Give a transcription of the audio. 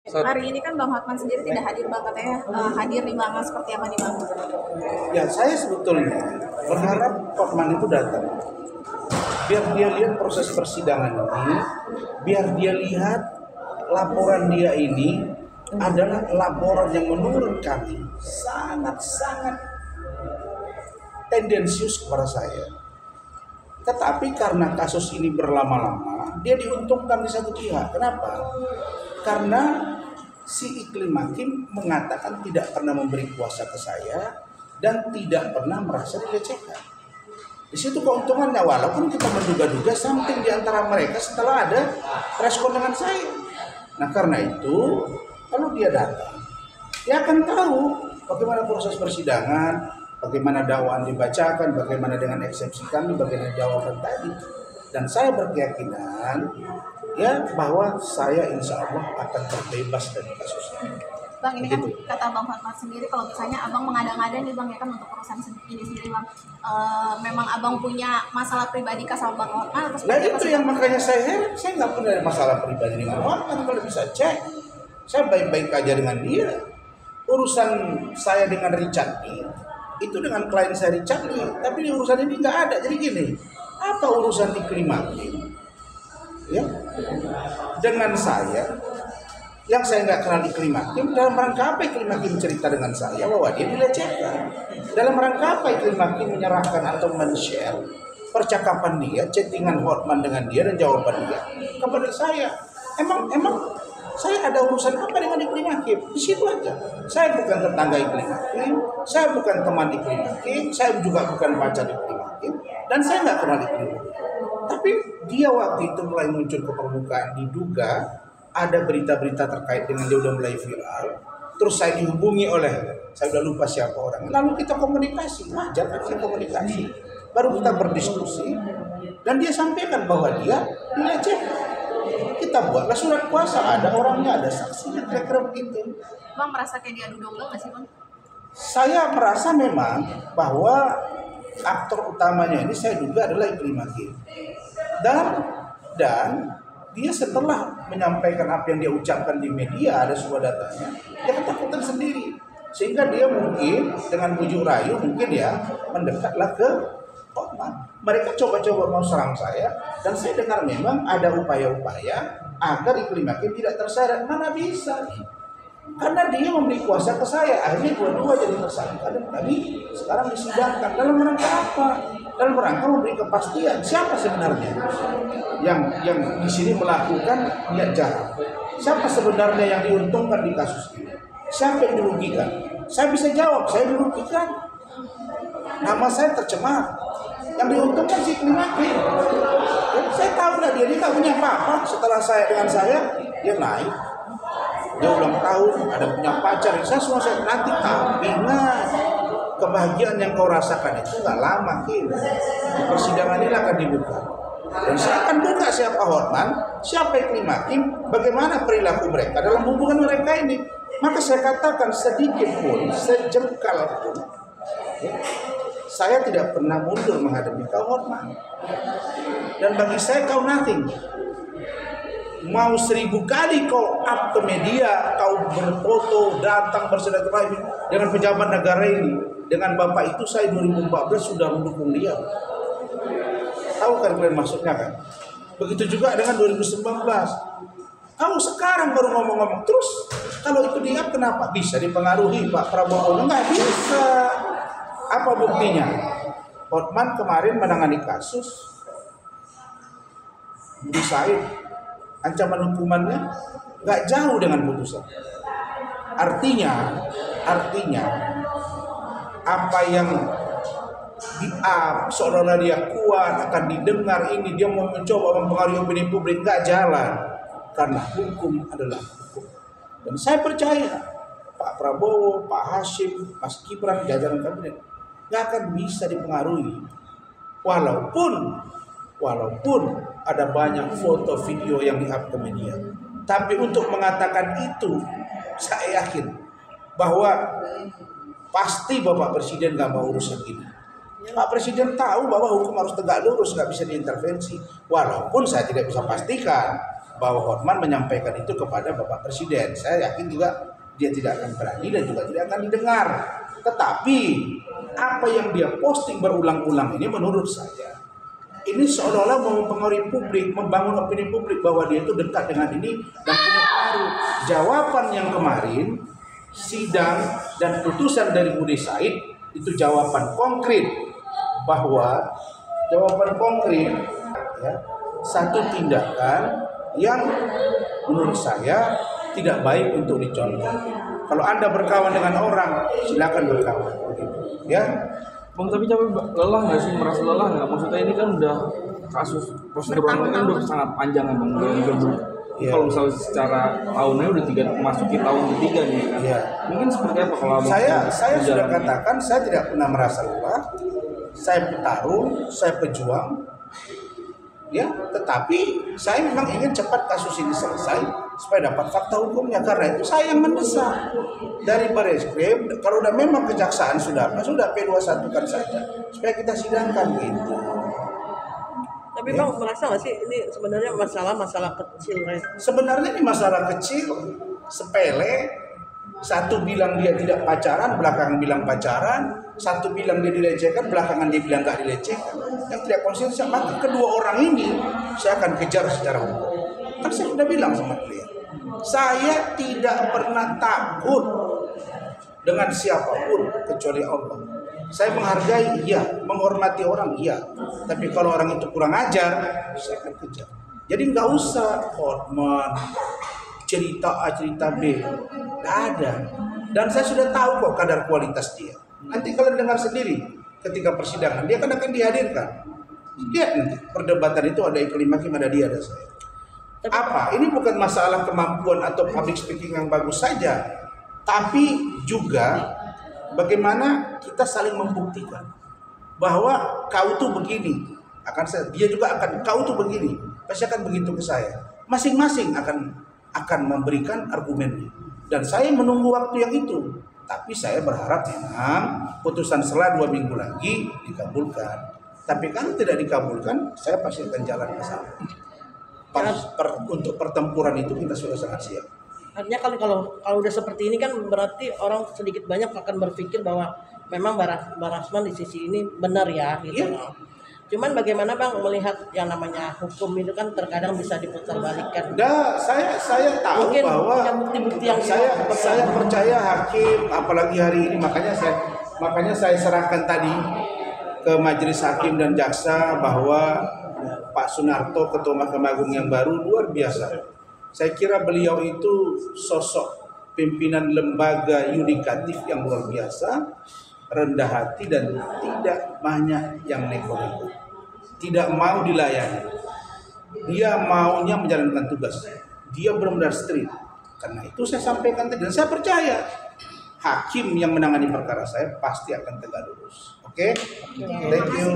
Hari ini kan Bang Hotman sendiri tidak hadir Bang, katanya hadir di Bang, seperti apa nih Bang? Ya, saya sebetulnya berharap Hotman itu datang. Biar dia lihat proses persidangan ini, biar dia lihat laporan dia ini adalah laporan yang menurut kami sangat-sangat tendensius kepada saya. Tetapi karena kasus ini berlama-lama, dia diuntungkan di satu pihak. Kenapa? Karena si Iklim Hakim mengatakan tidak pernah memberi kuasa ke saya dan tidak pernah merasa dilecehkan. Di situ keuntungannya, walaupun kita menduga-duga something di antara mereka setelah ada respon dengan saya. Nah, karena itu kalau dia datang, dia akan tahu bagaimana proses persidangan, bagaimana dakwaan dibacakan, bagaimana dengan eksepsi kami, bagaimana jawaban tadi. Dan saya berkeyakinan ya bahwa saya insya Allah akan terbebas dari kasus ini. Bang, ini kan kata Bang Hotman sendiri, kalau misalnya Abang mengada-ngada nih Bang, ya kan untuk urusan ini sendiri Bang, memang Abang punya masalah pribadi kah sama Bang Hotman? Nah itu yang makanya saya nggak punya masalah pribadi dengan Hotman. Kalau bisa cek, saya baik-baik aja dengan dia. Urusan saya dengan Richard Lee, itu dengan klien saya Richard Lee, tapi di urusan ini nggak ada. Jadi gini, apa urusan Iklim Hakim ya dengan saya yang saya nggak kenal Iklim Hakim? Dalam rangka apa Iklim Hakim cerita dengan saya bahwa dia dilecehkan? Dalam rangka apa Iklim Hakim menyerahkan atau men-share percakapan dia, chattingan Hotman dengan dia dan jawaban dia kepada saya? Emang saya ada urusan apa dengan Iklim Hakim? Di situ aja. Saya bukan tetangga Iklim Hakim, saya bukan teman Iklim Hakim, saya juga bukan pacar Iklim Hakim, dan saya nggak kenal Iklim Hakim. Tapi dia waktu itu mulai muncul ke permukaan, diduga ada berita-berita terkait dengan dia udah mulai viral. Terus saya dihubungi oleh, saya udah lupa siapa orang. Lalu kita komunikasi, wajar kan kita komunikasi. Baru kita berdiskusi, dan dia sampaikan bahwa dia dilecehkan. Kita buatlah surat kuasa, ada orangnya, ada saksinya, kira-kira begitu. Bang merasa kayak diadu domba nggak sih Bang? Saya merasa memang bahwa aktor utamanya ini saya duga adalah Iklim Hakim. Dan dia setelah menyampaikan apa yang dia ucapkan di media, ada sebuah datanya, dia ketakutan sendiri. Sehingga dia mungkin dengan bujuk rayu mungkin ya mendekatlah ke Hotman. Mereka coba-coba mau serang saya, dan saya dengar memang ada upaya-upaya agar Iklim Hakim tidak terseret. Mana bisa? Karena dia memberi kuasa ke saya, akhirnya dua-dua jadi tersangka dan kami sekarang disidangkan. Dalam rangka apa? Dalam rangka memberi kepastian siapa sebenarnya yang di sini melakukan niat jahat. Siapa sebenarnya yang diuntungkan di kasus ini? Siapa yang dirugikan? Saya bisa jawab, saya dirugikan. Nama saya tercemar. Yang diuntungkan si Iklim Hakim. Saya tahu lah dia nggak punya apa-apa. Setelah dengan saya dia naik. Dia ulang tahun, ada punya pacar, saya semua saya nanti tapi ingat kebahagiaan yang kau rasakan itu nggak lama Kim. Persidangan ini akan dibuka dan saya akan buka siapa Hotman, siapa Iklim Hakim, bagaimana perilaku mereka dalam hubungan mereka ini. Maka saya katakan sedikit pun, sejengkal pun ya, saya tidak pernah mundur menghadapi kau Hotman, dan bagi saya kau nothing. Mau 1000 kali kau up ke media, kau berfoto, datang bersilaturahmi dengan pejabat negara ini, dengan bapak itu saya 2014 sudah mendukung dia. Tahu kan kalian maksudnya kan? Begitu juga dengan 2019. Kamu sekarang baru ngomong-ngomong terus. Kalau itu dia kenapa bisa dipengaruhi Pak Prabowo? Enggak bisa. Apa buktinya? Hotman kemarin menangani kasus Budi Said. Ancaman hukumannya nggak jauh dengan putusan. Artinya apa yang seolah-olah dia kuat akan didengar ini, dia mau mencoba mempengaruhi opini publik, nggak jalan karena hukum adalah hukum. Dan saya percaya Pak Prabowo, Pak Hashim, Mas Gibran, jajaran kabinet nggak akan bisa dipengaruhi walaupun ada banyak foto video yang di-up ke media. Tapi untuk mengatakan itu, saya yakin bahwa pasti Bapak Presiden gak mau urusan ini. Pak Presiden tahu bahwa hukum harus tegak lurus, gak bisa diintervensi. Walaupun saya tidak bisa pastikan bahwa Hotman menyampaikan itu kepada Bapak Presiden. Saya yakin juga dia tidak akan berani dan juga tidak akan didengar. Tetapi apa yang dia posting berulang-ulang ini menurut saya ini seolah-olah mempengaruhi publik, membangun opini publik bahwa dia itu dekat dengan ini dan punya pengaruh. Jawaban yang kemarin sidang dan putusan dari Budi Said itu jawaban konkret bahwa ya, satu tindakan yang menurut saya tidak baik untuk dicontoh. Kalau Anda berkawan dengan orang, silakan berkawan. Ya, Bang, tapi capek lelah nggak sih, merasa lelah nggak? Maksudnya ini kan udah kasus prosedur ini kan udah sangat panjang ya Bang. Iya. Kalau misalnya secara tahunnya udah masuki tahun ketiga nih kan. Iya. Mungkin seperti apa kalau Abang saya sudah menjalani? katakan saya tidak pernah merasa lelah. Saya bertarung, saya pejuang. Ya, tetapi saya memang ingin cepat kasus ini selesai supaya dapat fakta hukumnya. Karena itu saya yang mendesak dari Barreskrim. Kalau udah memang kejaksaan sudah P21 kan saja supaya kita sidangkan gitu. Tapi Bang merasa nggak sih ini sebenarnya masalah kecil ya? Sebenarnya ini masalah kecil, sepele. Satu bilang dia tidak pacaran, belakangan bilang pacaran. Satu bilang dia dilecehkan, belakangan dia bilang nggak dilecehkan. Yang tidak konsisten, maka kedua orang ini saya akan kejar secara hukum. Kan saya sudah bilang sama beliau, saya tidak pernah takut dengan siapapun kecuali Allah. Saya menghargai, iya, menghormati orang, iya. Tapi kalau orang itu kurang ajar, saya akan kejar. Jadi nggak usah Hotman cerita A, cerita B, nggak ada. Dan saya sudah tahu kok kadar kualitas dia. Nanti kalian dengar sendiri ketika persidangan, dia akan dihadirkan. Lihat nanti perdebatan itu ada Iklim Hakim, ada dia, ada saya. Apa? Ini bukan masalah kemampuan atau public speaking yang bagus saja, tapi juga bagaimana kita saling membuktikan bahwa kau tuh begini, dia juga akan kau tuh begini, pasti akan begitu ke saya. Masing-masing akan memberikan argumennya, dan saya menunggu waktu yang itu. Tapi saya berharap memang putusan setelah 2 minggu lagi dikabulkan. Tapi kalau tidak dikabulkan, saya pasti akan jalan ke sana. Untuk pertempuran itu kita sudah sangat siap. Artinya kalau udah seperti ini kan berarti orang sedikit banyak akan berpikir bahwa memang Barasman di sisi ini benar ya gitu. Iya. Cuman bagaimana Bang melihat yang namanya hukum itu kan terkadang bisa diputarbalikkan. Saya tahu Mungkin bahwa punya bukti-bukti yang saya percaya hakim, apalagi hari ini makanya saya serahkan tadi ke majelis hakim dan jaksa bahwa Pak Sunarto, Ketua Mahkamah Agung yang baru, luar biasa. Saya kira beliau itu sosok pimpinan lembaga yudikatif yang luar biasa, rendah hati dan tidak banyak yang nego-nego. Tidak mau dilayani. Dia maunya menjalankan tugas. Dia benar-benar strict. Karena itu saya sampaikan tadi dan saya percaya hakim yang menangani perkara saya pasti akan tegak lurus. Oke? Thank you.